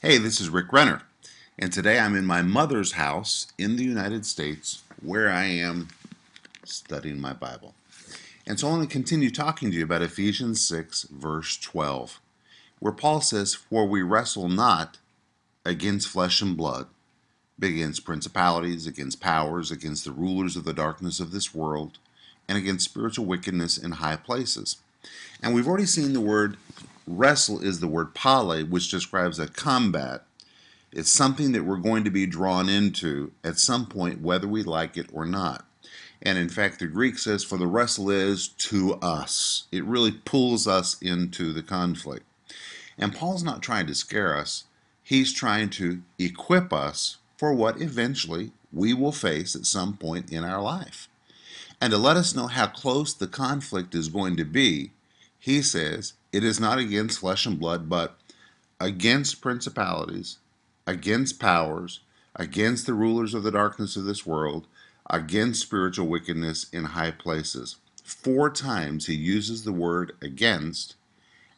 Hey, this is Rick Renner, and today I'm in my mother's house in the United States where I am studying my Bible. And so I want to continue talking to you about Ephesians 6, verse 12, where Paul says, "For we wrestle not against flesh and blood, but against principalities, against powers, against the rulers of the darkness of this world, and against spiritual wickedness in high places." And we've already seen the word wrestle is the word pale, which describes a combat. It's something that we're going to be drawn into at some point, whether we like it or not. And in fact, the Greek says, for the wrestle is to us. It really pulls us into the conflict. And Paul's not trying to scare us. He's trying to equip us for what eventually we will face at some point in our life. And to let us know how close the conflict is going to be, he says, it is not against flesh and blood, but against principalities, against powers, against the rulers of the darkness of this world, against spiritual wickedness in high places. 4 times he uses the word against,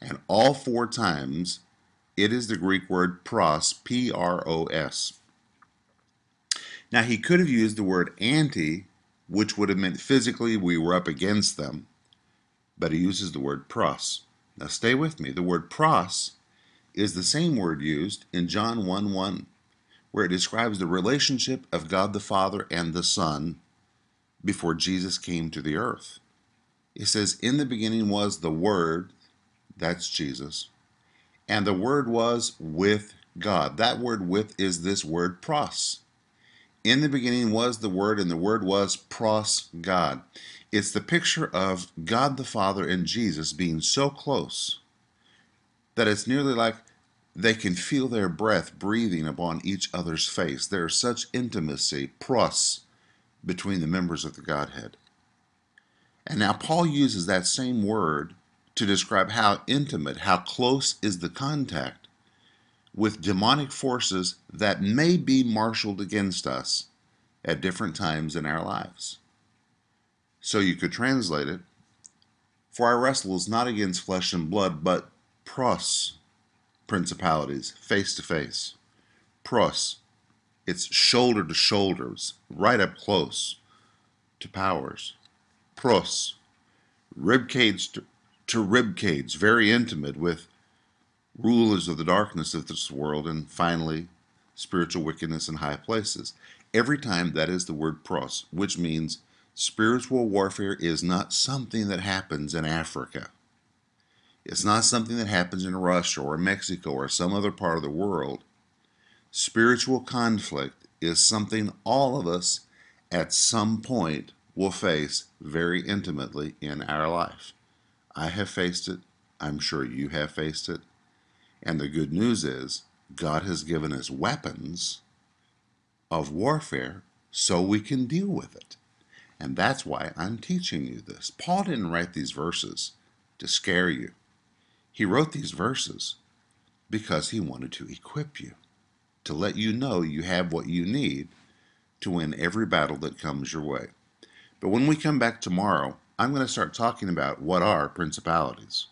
and all 4 times it is the Greek word pros, P-R-O-S. Now he could have used the word anti, which would have meant physically we were up against them, but he uses the word pros. Now stay with me. The word pros is the same word used in John 1:1, where it describes the relationship of God the Father and the Son before Jesus came to the earth. It says, in the beginning was the Word, that's Jesus, and the Word was with God. That word with is this word pros. In the beginning was the Word, and the Word was pros God. It's the picture of God the Father and Jesus being so close that it's nearly like they can feel their breath breathing upon each other's face. There is such intimacy, pros, between the members of the Godhead. And now Paul uses that same word to describe how intimate, how close is the contact with demonic forces that may be marshaled against us at different times in our lives. So you could translate it, for our wrestle is not against flesh and blood, but pros, principalities, face to face. Pros, it's shoulder to shoulders, right up close to powers. Pros, rib cage to rib cage, very intimate with rulers of the darkness of this world, and finally, spiritual wickedness in high places. Every time that is the word pros, which means spiritual warfare is not something that happens in Africa. It's not something that happens in Russia or Mexico or some other part of the world. Spiritual conflict is something all of us at some point will face very intimately in our life. I have faced it. I'm sure you have faced it. And the good news is God has given us weapons of warfare so we can deal with it. And that's why I'm teaching you this. Paul didn't write these verses to scare you. He wrote these verses because he wanted to equip you, to let you know you have what you need to win every battle that comes your way. But when we come back tomorrow, I'm going to start talking about what are principalities,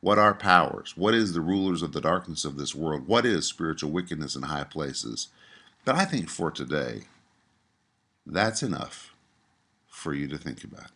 what are powers, what is the rulers of the darkness of this world, what is spiritual wickedness in high places. But I think for today, that's enough for you to think about.